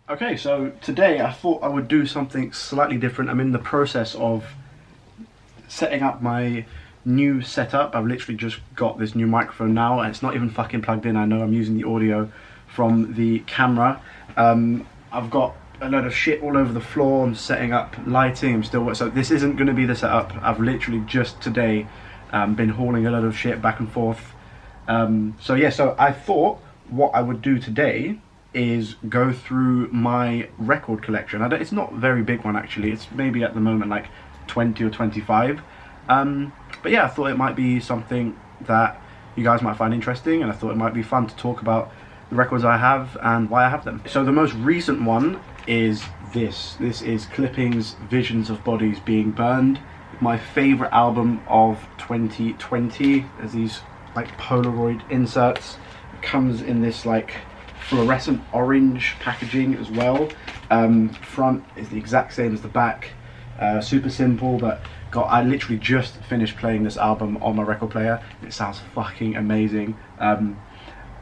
Okay, so today I thought I would do something slightly different. I'm in the process of setting up my new setup. I've literally just got this new microphone now, and it's not even fucking plugged in. I know I'm using the audio from the camera. I've got a load of shit all over the floor. I'm setting up lighting. So this isn't going to be the setup. I've literally just today been hauling a load of shit back and forth. So I thought what I would do today is go through my record collection. It's not a very big one actually. It's maybe at the moment like 20 or 25. But yeah, I thought it might be something that you guys might find interesting, and I thought it might be fun to talk about the records I have and why I have them. So the most recent one is this. This is Clipping's Visions of Bodies Being Burned. My favourite album of 2020. There's these like Polaroid inserts. It comes in this like fluorescent orange packaging as well. Front is the exact same as the back. Super simple, but I literally just finished playing this album on my record player. It sounds fucking amazing.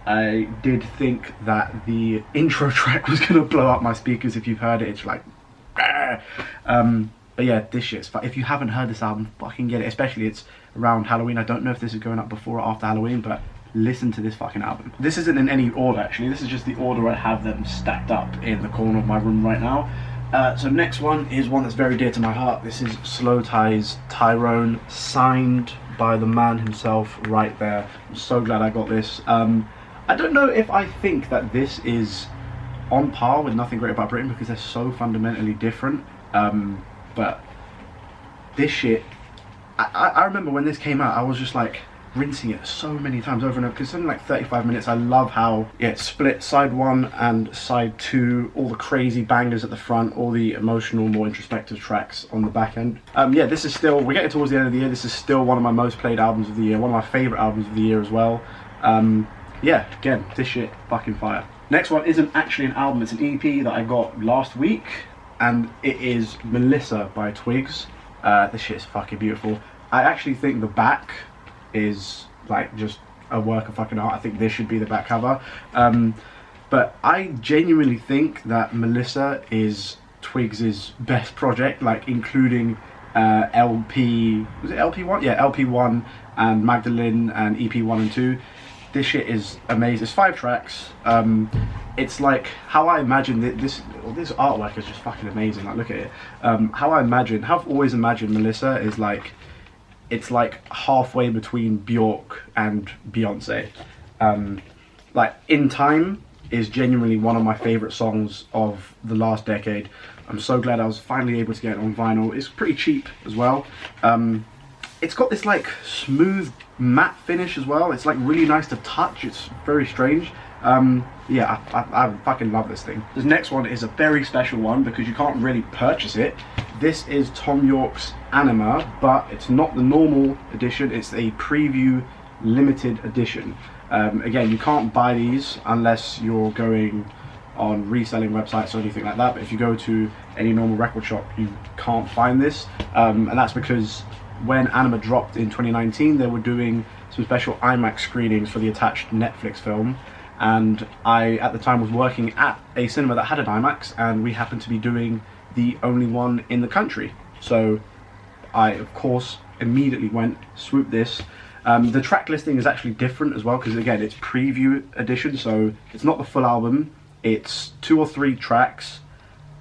I did think that the intro track was gonna blow up my speakers. If you've heard it, it's like but yeah, this shit's fun. If you haven't heard this album, fucking get it, especially it's around Halloween. I don't know if this is going up before or after Halloween, but listen to this fucking album. This isn't in any order actually, this is just the order I have them stacked up in the corner of my room right now. So next one is one that's very dear to my heart. This is Slowthai's Tyrone, signed by the man himself right there. I'm so glad I got this. I don't know if I think that this is on par with Nothing Great About Britain because they're so fundamentally different. But this shit, I remember when this came out, I was just like rinsing it so many times over and over because it's only like 35 minutes. I love how it's split side 1 and side 2, all the crazy bangers at the front, all the emotional, more introspective tracks on the back end. Yeah, this is still, we're getting towards the end of the year, this is still one of my most played albums of the year, one of my favourite albums of the year as well. Yeah, again, this shit, fucking fire. Next one isn't actually an album, it's an EP that I got last week, and it is Melissa by Twigs. This shit is fucking beautiful. I actually think the back is like just a work of fucking art. I think this should be the back cover. But I genuinely think that Melissa is Twigs's best project, like including LP, was it LP1? Yeah, LP1 and Magdalene and EP1 and 2. This shit is amazing. It's 5 tracks. It's like how I imagine this artwork is just fucking amazing. Like look at it. How I've always imagined Melissa is like, it's like halfway between Bjork and Beyonce. Like In Time is genuinely one of my favourite songs of the last decade. I'm so glad I was finally able to get it on vinyl. It's pretty cheap as well. It's got this like smooth matte finish as well. It's like really nice to touch. It's very strange. Yeah, I fucking love this thing. This next one is a very special one because you can't really purchase it. This is Thom Yorke's Anima, but it's not the normal edition. It's a preview limited edition. Again, you can't buy these unless you're going on reselling websites or anything like that. But if you go to any normal record shop, you can't find this. And that's because when Anima dropped in 2019, they were doing some special IMAX screenings for the attached Netflix film. And I, at the time, was working at a cinema that had an IMAX, and we happened to be doing the only one in the country. So I, of course, immediately went, swooped this. The track listing is actually different as well, because again, it's preview edition, so it's not the full album. It's 2 or 3 tracks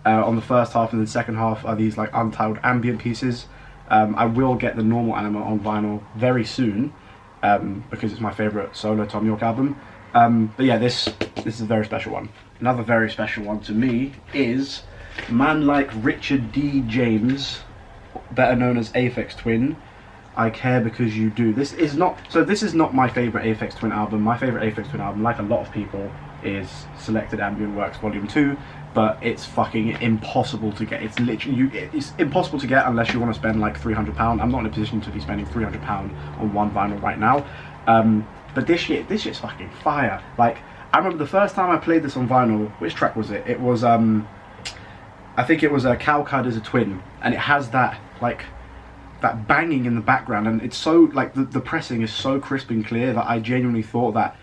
on the first half, and then the second half are these like untitled ambient pieces. I will get the normal Anima on vinyl very soon, because it's my favourite solo Thom Yorke album. But yeah, this is a very special one. Another very special one to me is a man like Richard D. James, better known as Aphex Twin. I Care Because You Do. This is not my favourite Aphex Twin album. My favourite Aphex Twin album, like a lot of people, is Selected Ambient Works Volume 2, but it's fucking impossible to get. It's literally, it's impossible to get unless you want to spend like £300. I'm not in a position to be spending £300 on one vinyl right now. But this shit's fucking fire. Like, I remember the first time I played this on vinyl, which track was it? It was, I think it was Cow Cud Is a Twin, and it has that, like, that banging in the background, and it's so, like, the pressing is so crisp and clear that I genuinely thought that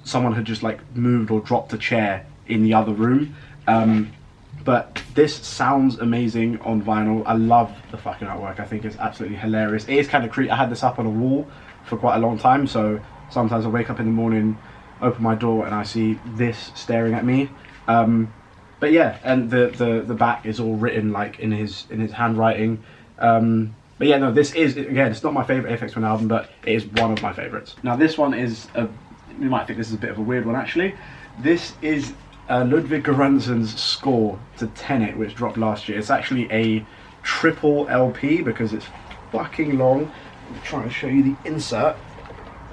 someone had just, like, moved or dropped a chair in the other room. But this sounds amazing on vinyl. I love the fucking artwork. I think it's absolutely hilarious. It is kind of creepy. I had this up on a wall for quite a long time, so sometimes I wake up in the morning, open my door, and I see this staring at me. But yeah, and the back is all written like in his handwriting. But yeah, no, this is, again, it's not my favourite Aphex Twin album, but it is one of my favourites. Now this one is, you might think this is a bit of a weird one actually. This is Ludwig Göransson's score to Tenet, which dropped last year. It's actually a triple LP because it's fucking long. I'm trying to show you the insert.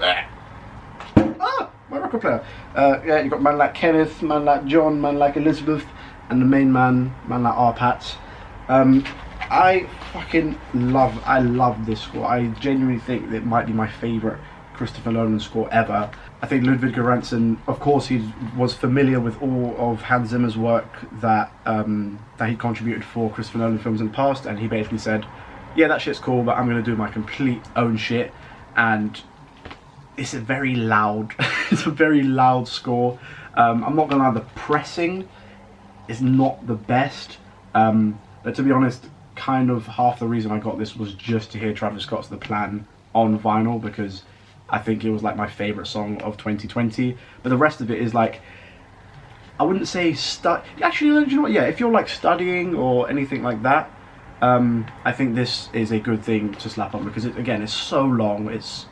Ah, my record player. Yeah, you've got man like Kenneth, man like John, man like Elizabeth, and the main man like Arpat. I fucking love this score. I genuinely think it might be my favourite Christopher Nolan score ever. I think Ludwig Göransson, of course, he was familiar with all of Hans Zimmer's work that he contributed for Christopher Nolan films in the past, and he basically said, yeah, that shit's cool, but I'm going to do my complete own shit. And it's a very loud, it's a very loud score. I'm not going to lie, the pressing is not the best, but to be honest, kind of half the reason I got this was just to hear Travis Scott's The Plan on vinyl, because I think it was like my favourite song of 2020. But the rest of it is like, I wouldn't say actually, you know what, yeah, if you're like studying or anything like that, I think this is a good thing to slap on, because again, it's so long, it's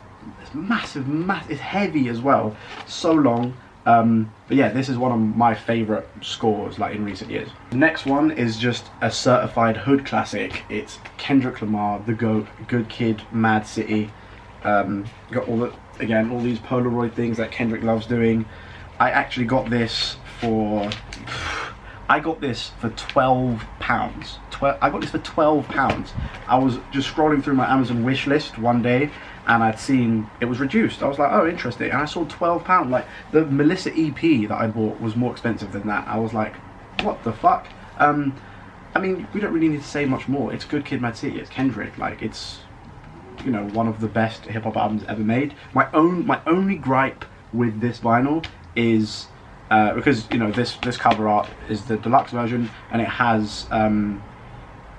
massive, it's heavy as well, so long. But yeah, this is one of my favourite scores like in recent years. The next one is just a certified hood classic. It's Kendrick Lamar, The GOAT, Good Kid, Mad City. Got all these Polaroid things that Kendrick loves doing. I actually got this for £12. I got this for £12. I was just scrolling through my Amazon wish list one day, and I'd seen it was reduced. I was like, oh, interesting. And I saw £12. Like, the Melissa EP that I bought was more expensive than that. I was like, what the fuck? I mean, we don't really need to say much more. It's Good Kid, Mad City. It's Kendrick. Like, it's, you know, one of the best hip hop albums ever made. My only gripe with this vinyl is because, you know, this cover art is the deluxe version, and it has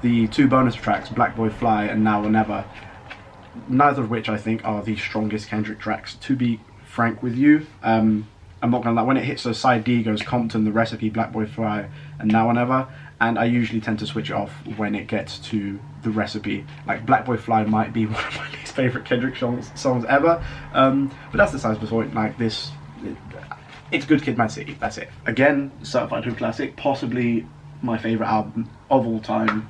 the 2 bonus tracks, Black Boy Fly and Now or Never, neither of which I think are the strongest Kendrick tracks, to be frank with you. I'm not gonna lie, when it hits, so side D goes Compton, The Recipe, Black Boy Fly and Now or Never, and I usually tend to switch it off when it gets to The Recipe. Like, Black Boy Fly might be one of my least favourite Kendrick songs ever, but that's the size of the point. Like, this, it's Good Kid, Mad City, that's it. Again, certified hood classic, possibly my favourite album of all time.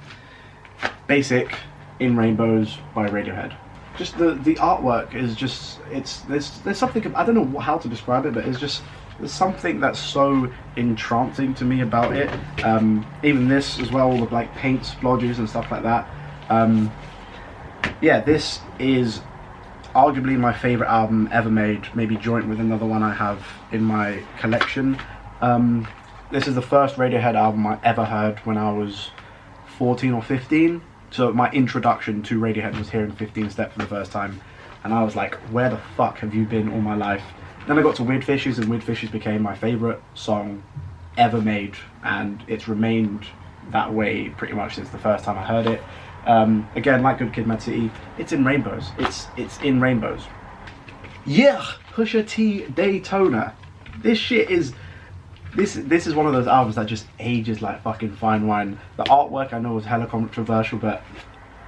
Basic, In Rainbows by Radiohead. Just the artwork is just, there's something, I don't know how to describe it, but there's something that's so entrancing to me about it. Even this as well, with like paint splodges and stuff like that. Yeah, this is arguably my favourite album ever made, maybe joint with another one I have in my collection. This is the first Radiohead album I ever heard when I was 14 or 15. So my introduction to Radiohead was hearing 15 Step for the first time, and I was like, where the fuck have you been all my life? Then I got to Weird Fishes, and Weird Fishes became my favourite song ever made, and it's remained that way pretty much since the first time I heard it. Again, like Good Kid, Mad City, it's in rainbows. It's in rainbows. Yeah, Pusha T Daytona. This shit is... This is one of those albums that just ages like fucking fine wine. The artwork I know is hella controversial, but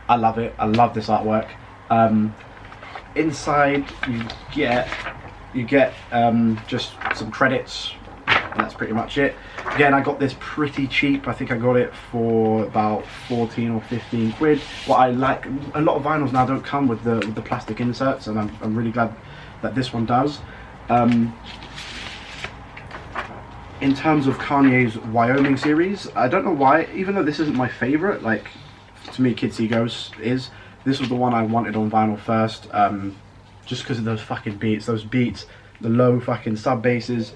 I love it. I love this artwork. Inside you get just some credits, and that's pretty much it. Again, I got this pretty cheap. I think I got it for about 14 or 15 quid. What I like, a lot of vinyls now don't come with the plastic inserts, and I'm really glad that this one does. In terms of Kanye's Wyoming series, I don't know why, even though this isn't my favourite, like, to me Kids See Ghosts is, this was the one I wanted on vinyl first, just because of those fucking beats, the low fucking sub basses.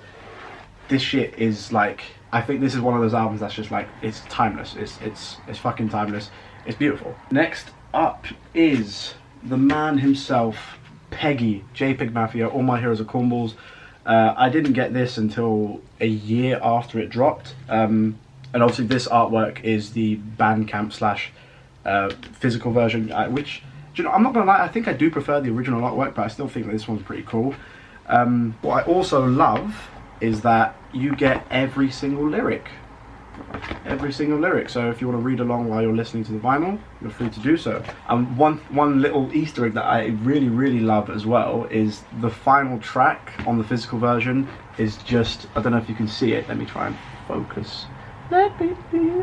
This shit is like, I think this is one of those albums that's just like, it's timeless, it's fucking timeless, it's beautiful. Next up is the man himself, Peggy, JPEGMAFIA, All My Heroes Are Cornballs. I didn't get this until a year after it dropped, and obviously this artwork is the Bandcamp slash physical version, which, you know, I'm not gonna lie, I think I do prefer the original artwork, but I still think that this one's pretty cool. What I also love is that you get every single lyric. So if you want to read along while you're listening to the vinyl, you're free to do so. One little Easter egg that I really love as well is the final track on the physical version is just, I don't know if you can see it, let me try and focus. Let me be.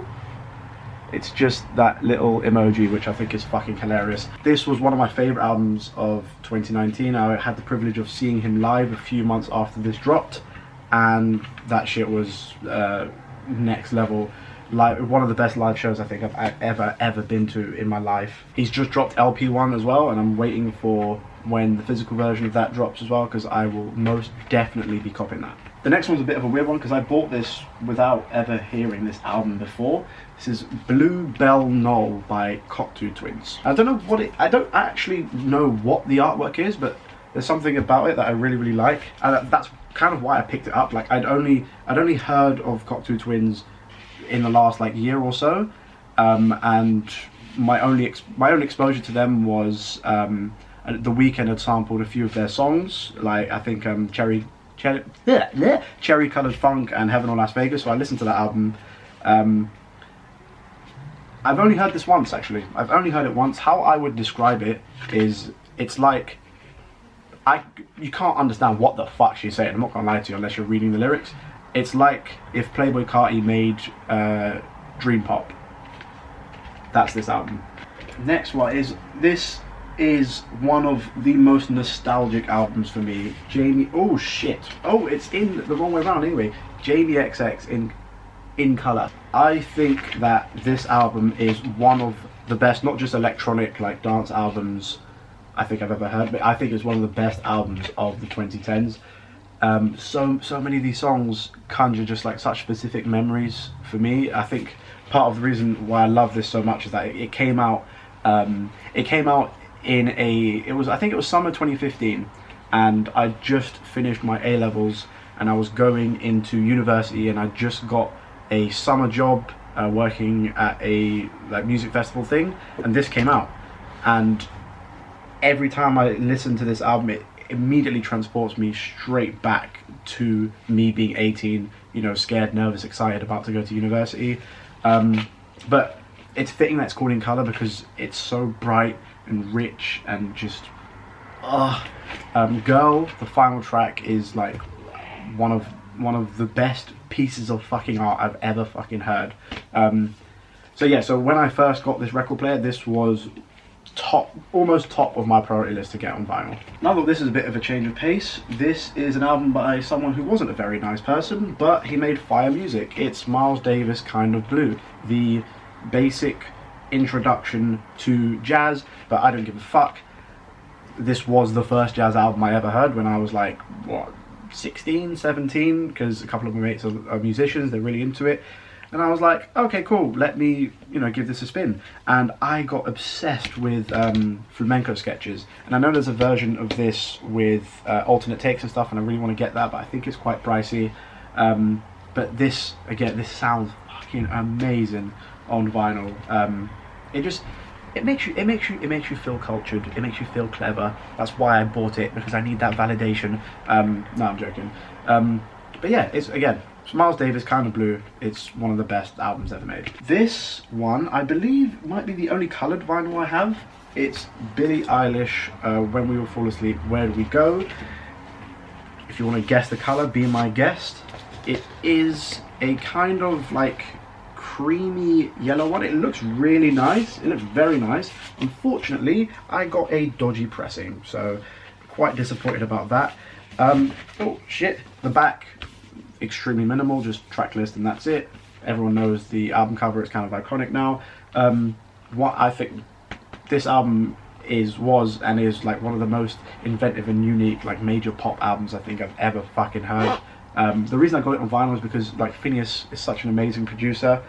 It's just that little emoji, which I think is fucking hilarious. This was one of my favourite albums of 2019. I had the privilege of seeing him live a few months after this dropped, and that shit was next level. Like, one of the best live shows I think I've ever been to in my life. He's just dropped LP1 as well, and I'm waiting for when the physical version of that drops as well, because I will most definitely be copying that. The next one's a bit of a weird one because I bought this without ever hearing this album before. This is Blue Bell Knoll by Cocteau Twins. I don't know what it, I don't actually know what the artwork is, but there's something about it that I really like, and that's kind of why I picked it up. Like, I'd only heard of Cocteau Twins in the last like year or so, and my only exposure to them was The Weeknd had sampled a few of their songs, like I think Cherry Coloured Funk and Heaven or Las Vegas. So I listened to that album. I've only heard this once, actually. I've only heard it once. How I would describe it is, it's like, you can't understand what the fuck she's saying, I'm not gonna lie to you, unless you're reading the lyrics. It's like if Playboi Carti made Dream Pop. That's this album. Next one is, this is one of the most nostalgic albums for me. Oh shit. Oh, it's in the wrong way around anyway. Jamie XX in colour. I think that this album is one of the best, not just electronic like dance albums I think I've ever heard, but I think it's one of the best albums of the 2010s. So many of these songs conjure just like such specific memories for me. I think part of the reason why I love this so much is that it came out in I think it was summer 2015, and I just finished my A-levels and I was going into university, and I just got a summer job working at a like music festival thing, and this came out, and every time I listen to this album, it immediately transports me straight back to me being 18, you know, scared, nervous, excited, about to go to university. But it's fitting that it's called In Colour because it's so bright and rich and just Girl, the final track, is like one of the best pieces of fucking art I've ever fucking heard. So yeah, so when I first got this record player, this was almost top of my priority list to get on vinyl. Now that this is a bit of a change of pace, this is an album by someone who wasn't a very nice person, but he made fire music. It's Miles Davis' Kind of Blue, the basic introduction to jazz, but I don't give a fuck. This was the first jazz album I ever heard when I was like, what, 16, 17, because a couple of my mates are musicians, they're really into it. And I was like, okay, cool, let me, you know, give this a spin. And I got obsessed with flamenco sketches. And I know there's a version of this with alternate takes and stuff, and I really want to get that, but I think it's quite pricey. But this, again, this sounds fucking amazing on vinyl. It makes you feel cultured. It makes you feel clever. That's why I bought it, because I need that validation. No, I'm joking. But yeah, it's Miles Davis, Kind of Blue. It's one of the best albums ever made. This one, I believe, might be the only coloured vinyl I have. It's Billie Eilish, When We Will Fall Asleep, Where Do We Go? If you want to guess the colour, be my guest. It is a kind of like creamy yellow one. It looks really nice. It looks very nice. Unfortunately, I got a dodgy pressing, so quite disappointed about that. Oh shit, the back, extremely minimal, just track list and that's it. Everyone knows the album cover, it's kind of iconic now. What I think this album was and is like one of the most inventive and unique like major pop albums I think I've ever fucking heard. The reason I got it on vinyl is because like Phineas is such an amazing producer,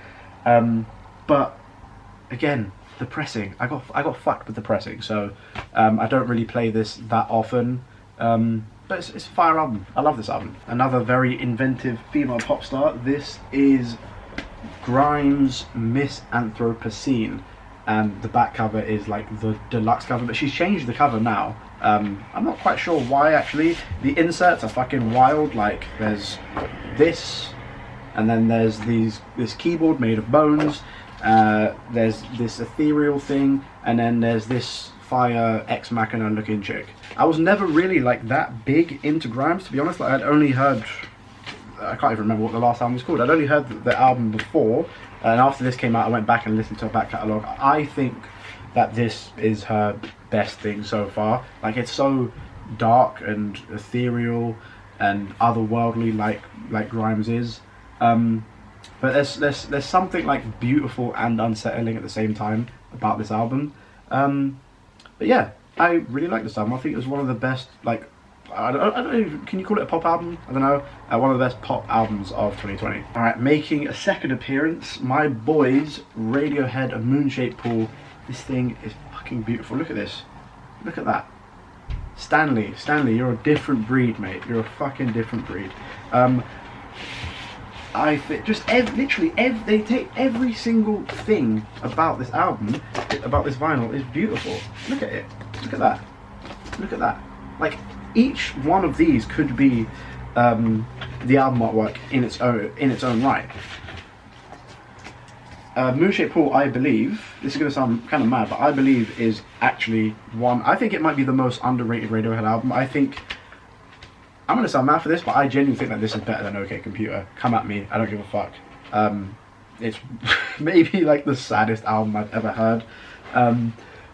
but again, the pressing, I got fucked with the pressing, so I don't really play this that often. but it's a fire album. I love this album. Another very inventive female pop star. This is Grimes' Miss Anthropocene, and the back cover is like the deluxe cover, but she's changed the cover now. I'm not quite sure why actually. The inserts are fucking wild. Like there's this, and then there's this keyboard made of bones. There's this ethereal thing, and then there's this fire Ex Machina looking chick. I was never really like that big into Grimes, to be honest. Like I'd only heard, I can't even remember what the last album was called. I'd only heard the album before, and after this came out I went back and listened to her back catalogue. I think that this is her best thing so far. Like it's so dark and ethereal and otherworldly like Grimes is. But there's something like beautiful and unsettling at the same time about this album. But yeah, I really like this album. I think it was one of the best, like, I don't even, can you call it a pop album? I don't know. One of the best pop albums of 2020. Alright, making a second appearance, my boys, Radiohead, A Moon-Shaped Pool. This thing is fucking beautiful. Look at this. Look at that. Stanley, you're a different breed, mate. You're a fucking different breed. I think just they take every single thing about this album, about this vinyl, is beautiful. Look at it. Look at that. Look at that. Like each one of these could be the album artwork in its own right. Moon-Shaped Pool, I believe, this is going to sound kind of mad, but I believe is actually one. I think it might be the most underrated Radiohead album. I think. I'm going to sound mad for this, but I genuinely think that this is better than OK Computer. Come at me, I don't give a fuck. It's maybe like the saddest album I've ever heard.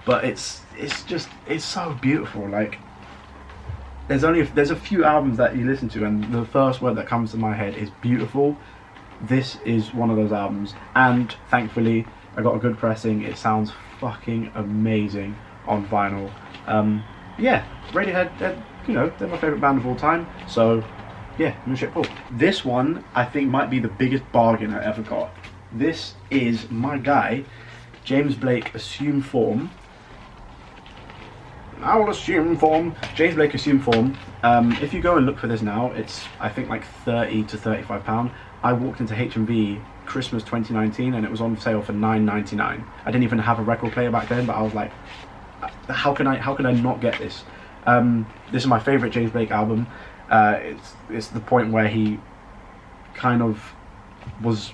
But it's so beautiful. Like there's a few albums that you listen to and the first word that comes to my head is beautiful. This is one of those albums, and thankfully I got a good pressing. It sounds fucking amazing on vinyl. Yeah, Radiohead, they're my favourite band of all time, so yeah, Moon-Shaped Pool. This one, I think, might be the biggest bargain I ever got. This is my guy, James Blake, Assume Form. I will assume form. James Blake, Assume Form. If you go and look for this now, it's, I think, like £30 to £35. I walked into H&V Christmas 2019 and it was on sale for $9.99. I didn't even have a record player back then, but I was like, how can I not get this? This is my favourite James Blake album. It's the point where he kind of was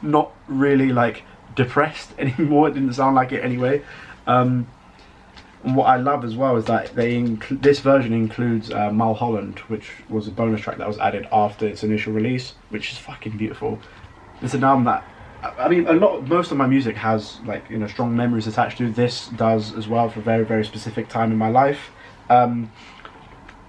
not really like depressed anymore. It didn't sound like it anyway. And what I love as well is that this version includes Mulholland, which was a bonus track that was added after its initial release, which is fucking beautiful. It's an album that, I mean, most of my music has like strong memories attached to. This does as well for a very, very specific time in my life. I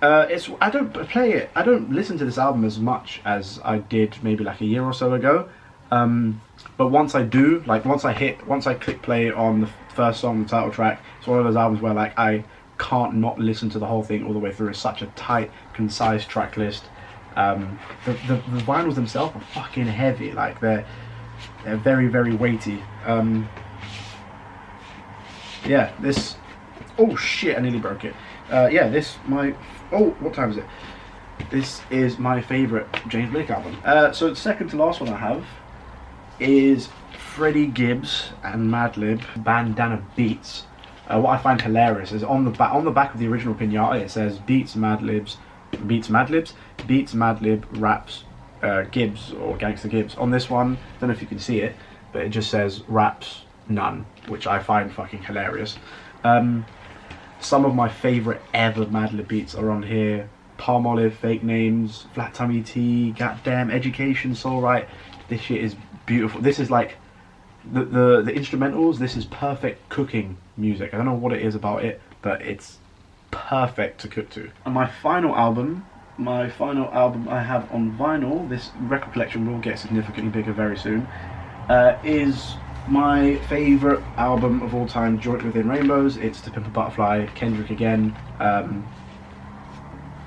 don't listen to this album as much as I did maybe like a year or so ago. But once I do, like once I click play on the first song, the title track, it's one of those albums where like I can't not listen to the whole thing all the way through. It's such a tight, concise track list. The vinyls themselves are fucking heavy. Like they're very, very weighty. Yeah, this. Oh shit! I nearly broke it. Yeah, what time is it? This is my favourite James Blake album. So the second to last one I have is Freddie Gibbs and Madlib, Bandana Beats. What I find hilarious is on the back of the original pinata it says Beats Madlib, raps Gibbs or Gangsta Gibbs. On this one, don't know if you can see it, but it just says raps none, which I find fucking hilarious. Some of my favourite ever Madlib beats are on here. Palmolive, Fake Names, Flat Tummy Tea, Goddamn, Education, Soul Right. This shit is beautiful. This is like the instrumentals. This is perfect cooking music. I don't know what it is about it, but it's perfect to cook to. And my final album I have on vinyl, this record collection will get significantly bigger very soon, is my favourite album of all time, Joint Within Rainbows. It's To Pimp a Butterfly, Kendrick again.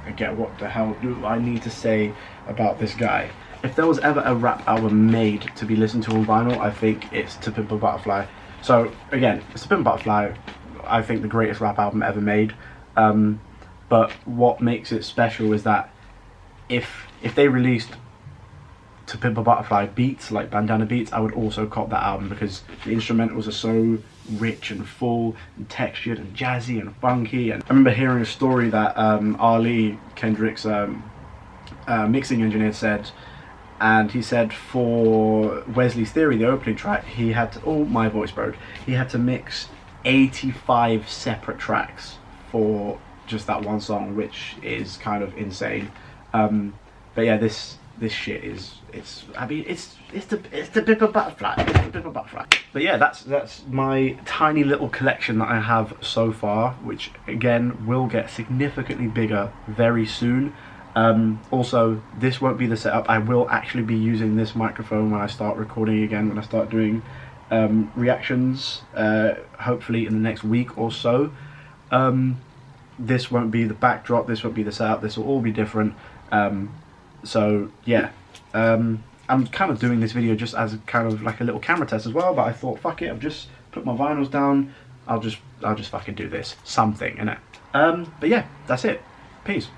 Again, what the hell do I need to say about this guy? If there was ever a rap album made to be listened to on vinyl, I think it's To Pimp a Butterfly. So again, it's To Pimp a Butterfly, I think the greatest rap album ever made. But what makes it special is that if they released To Pimp a Butterfly beats, like bandana beats, I would also cop that album, because the instrumentals are so rich and full and textured and jazzy and funky. And I remember hearing a story that Ali, Kendrick's mixing engineer, said, and he said for Wesley's Theory, the opening track, he had to, oh my voice broke, he had to mix 85 separate tracks for just that one song, which is kind of insane. But yeah, this shit is, it's the Pimp a Butterfly. It's the Pimp a Butterfly. But yeah, that's my tiny little collection that I have so far, which again will get significantly bigger very soon. Also, this won't be the setup. I will actually be using this microphone when I start recording again, when I start doing reactions, hopefully in the next week or so. This won't be the backdrop, this won't be the setup, this will all be different. So yeah, I'm kind of doing this video just as kind of like a little camera test as well, but I thought, fuck it, I've just put my vinyls down, I'll just fucking do this, something, innit? But yeah, that's it. Peace.